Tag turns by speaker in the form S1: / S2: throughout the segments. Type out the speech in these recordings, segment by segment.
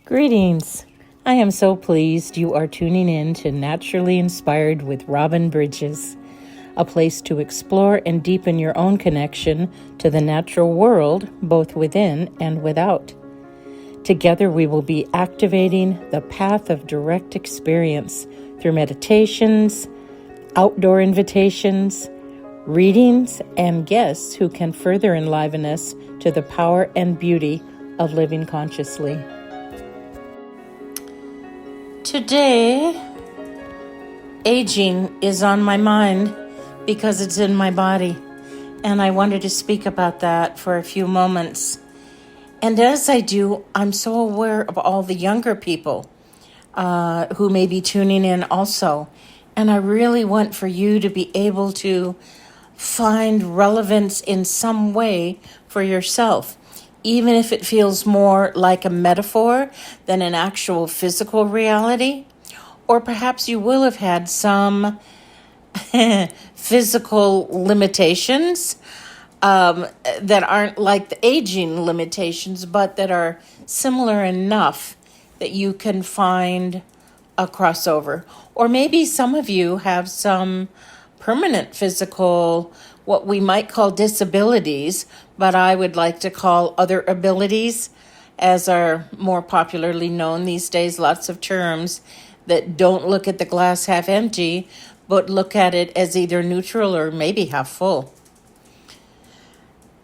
S1: Greetings. I am so pleased you are tuning in to Naturally Inspired with Robyn Bridges, a place to explore and deepen your own connection to the natural world, both within and without. Together we will be activating the path of direct experience through meditations, outdoor invitations, readings, and guests who can further enliven us to the power and beauty of living consciously. Today, aging is on my mind because it's in my body, and I wanted to speak about that for a few moments. And as I do, I'm so aware of all the younger people who may be tuning in also, and I really want for you to be able to find relevance in some way for yourself. Even if it feels more like a metaphor than an actual physical reality, or perhaps you will have had some physical limitations that aren't like the aging limitations, but that are similar enough that you can find a crossover. Or maybe some of you have some permanent physical, what we might call disabilities, but I would like to call other abilities, as are more popularly known these days. Lots of terms that don't look at the glass half empty, but look at it as either neutral or maybe half full.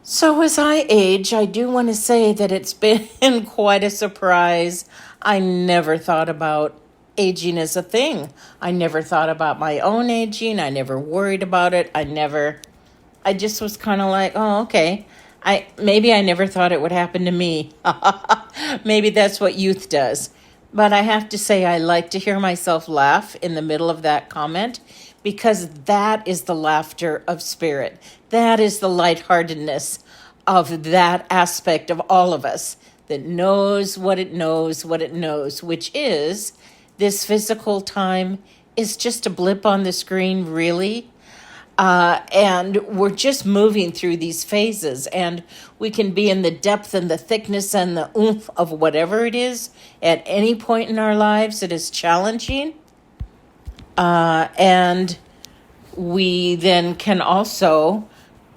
S1: So as I age, I do want to say that it's been quite a surprise. I never thought about aging as a thing. I never thought about my own aging. I never worried about it. I just was kind of like, oh, okay. Maybe I never thought it would happen to me. Maybe that's what youth does. But I have to say, I like to hear myself laugh in the middle of that comment, because that is the laughter of spirit. That is the lightheartedness of that aspect of all of us that knows what it knows, which is this physical time is just a blip on the screen, really. And we're just moving through these phases, and we can be in the depth and the thickness and the oomph of whatever it is at any point in our lives that is challenging. And we then can also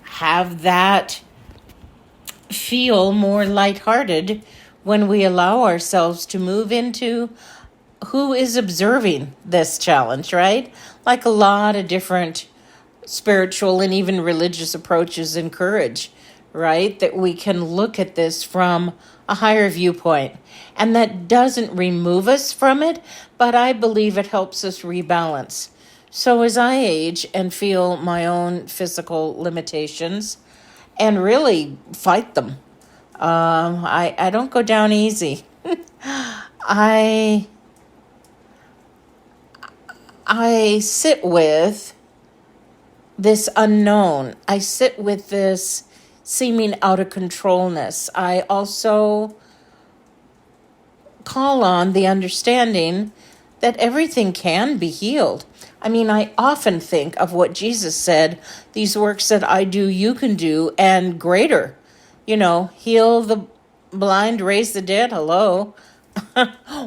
S1: have that feel more lighthearted when we allow ourselves to move into who is observing this challenge, right? Like a lot of different spiritual and even religious approaches encourage, right? That we can look at this from a higher viewpoint. And that doesn't remove us from it, but I believe it helps us rebalance. So as I age and feel my own physical limitations and really fight them, I don't go down easy. I sit with this unknown. I sit with this seeming out of controlness. I also call on the understanding that everything can be healed. I mean, I often think of what Jesus said, these works that I do, you can do, and greater. Heal the blind, raise the dead. Hello.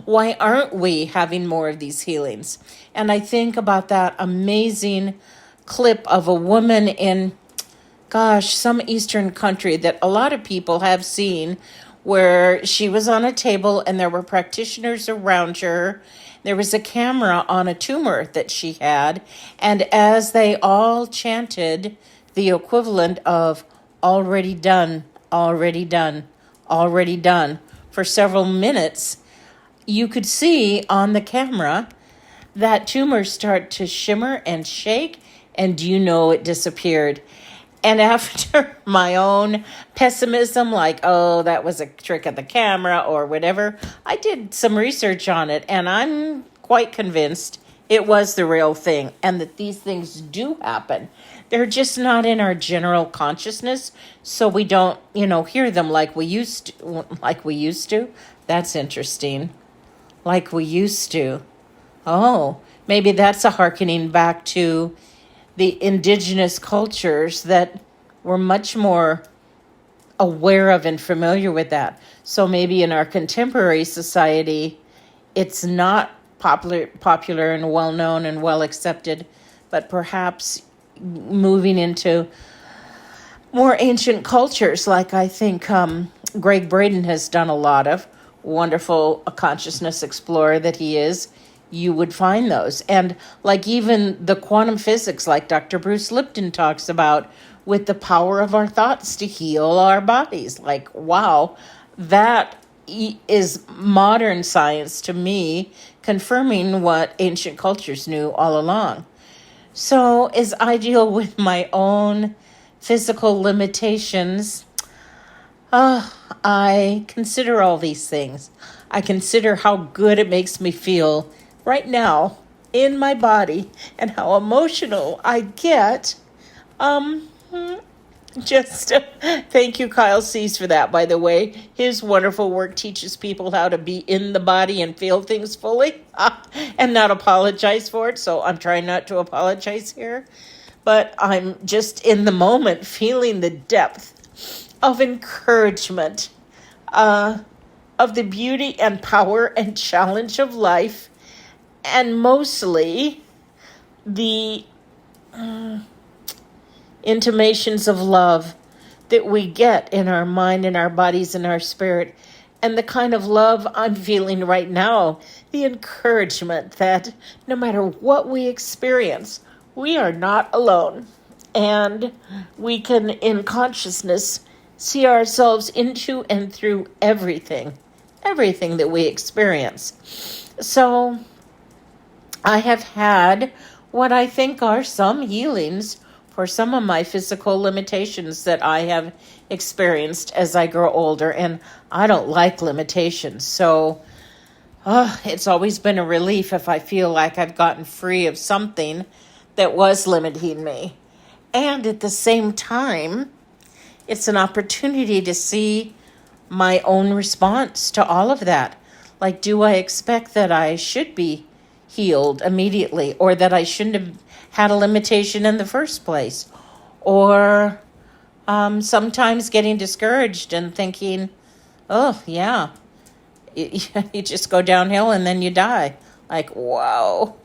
S1: Why aren't we having more of these healings? And I think about that amazing clip of a woman in, some Eastern country that a lot of people have seen, where she was on a table and there were practitioners around her. There was a camera on a tumor that she had, and as they all chanted the equivalent of already done, already done, already done for several minutes, you could see on the camera that tumor start to shimmer and shake, and it disappeared. And after my own pessimism, like, oh, that was a trick of the camera or whatever, I did some research on it, and I'm quite convinced it was the real thing, and that these things do happen. They're just not in our general consciousness, so we don't, hear them like we used to. That's interesting. Like we used to. Oh, maybe that's a hearkening back to the indigenous cultures that were much more aware of and familiar with that. So maybe in our contemporary society, it's not popular and well known and well accepted, but perhaps moving into more ancient cultures, like I think Greg Braden has done a lot of, wonderful consciousness explorer that he is, you would find those. And like even the quantum physics, like Dr. Bruce Lipton talks about, with the power of our thoughts to heal our bodies. Like, wow, that is modern science to me, confirming what ancient cultures knew all along. So as I deal with my own physical limitations, I consider all these things. I consider how good it makes me feel right now in my body and how emotional I get. Just thank you, Kyle Cease, for that, by the way. His wonderful work teaches people how to be in the body and feel things fully and not apologize for it. So I'm trying not to apologize here. But I'm just in the moment feeling the depth of encouragement, of the beauty and power and challenge of life, and mostly the intimations of love that we get in our mind and our bodies and our spirit, and the kind of love I'm feeling right now, the encouragement that no matter what we experience, we are not alone, and we can, in consciousness, see ourselves into and through everything that we experience. So I have had what I think are some healings for some of my physical limitations that I have experienced as I grow older, and I don't like limitations. So it's always been a relief if I feel like I've gotten free of something that was limiting me. And at the same time, it's an opportunity to see my own response to all of that. Like, do I expect that I should be healed immediately, or that I shouldn't have had a limitation in the first place? Or sometimes getting discouraged and thinking, oh, yeah, you just go downhill and then you die. Like, wow,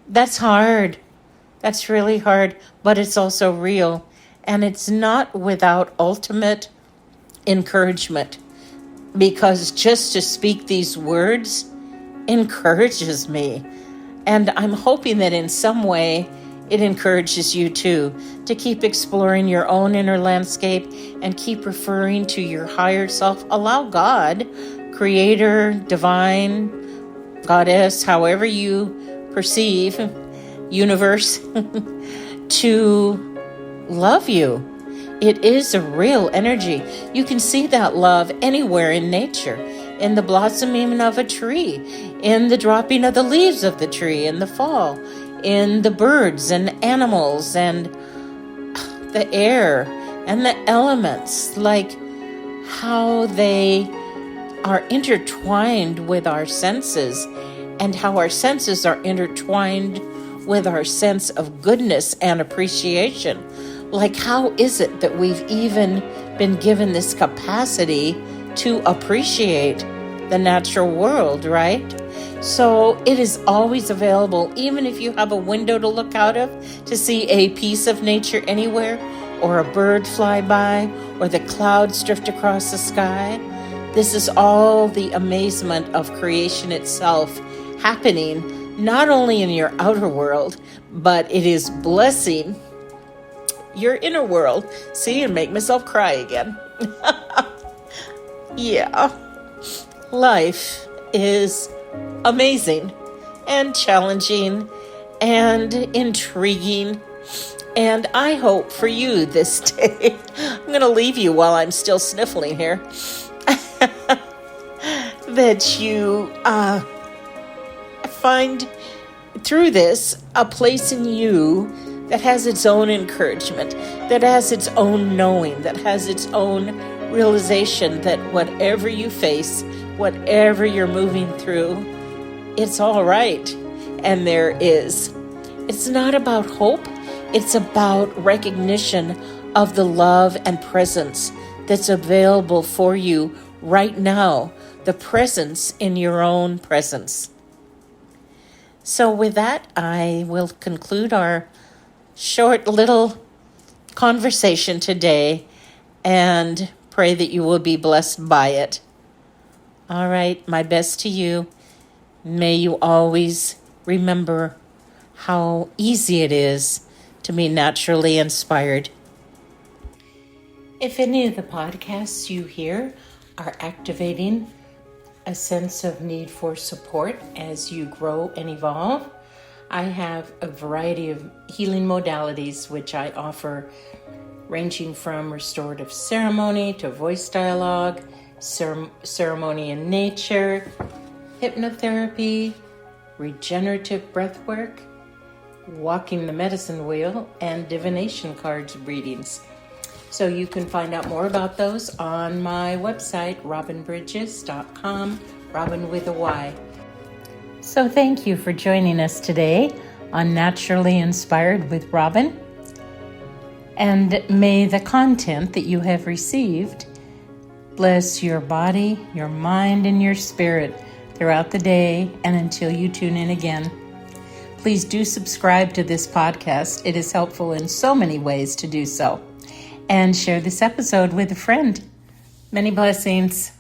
S1: that's hard. That's really hard, but it's also real. And it's not without ultimate encouragement, because just to speak these words encourages me. And I'm hoping that in some way it encourages you too, to keep exploring your own inner landscape and keep referring to your higher self. Allow God, creator, divine, goddess, however you perceive, universe, to love you. It is a real energy. You can see that love anywhere in nature, in the blossoming of a tree, in the dropping of the leaves of the tree in the fall, in the birds and animals and the air and the elements, like how they are intertwined with our senses, and how our senses are intertwined with our sense of goodness and appreciation. Like, how is it that we've even been given this capacity to appreciate the natural world, right? So it is always available, even if you have a window to look out of to see a piece of nature anywhere, or a bird fly by, or the clouds drift across the sky. This is all the amazement of creation itself happening, not only in your outer world, but it is blessing your inner world. See, and make myself cry again. Yeah. Life is amazing and challenging and intriguing. And I hope for you this day, I'm going to leave you while I'm still sniffling here, that you find through this a place in you that has its own encouragement, that has its own knowing, that has its own realization that whatever you face, whatever you're moving through, it's all right. And there is. It's not about hope. It's about recognition of the love and presence that's available for you right now, the presence in your own presence. So with that, I will conclude our short little conversation today and pray that you will be blessed by it. All right, my best to you. May you always remember how easy it is to be naturally inspired. If any of the podcasts you hear are activating a sense of need for support as you grow and evolve, I have a variety of healing modalities which I offer, ranging from restorative ceremony to voice dialogue, ceremony in nature, hypnotherapy, regenerative breathwork, walking the medicine wheel, and divination cards readings. So you can find out more about those on my website, robynbridges.com, Robyn with a Y. So thank you for joining us today on Naturally Inspired with Robyn. And may the content that you have received bless your body, your mind, and your spirit throughout the day and until you tune in again. Please do subscribe to this podcast. It is helpful in so many ways to do so. And share this episode with a friend. Many blessings.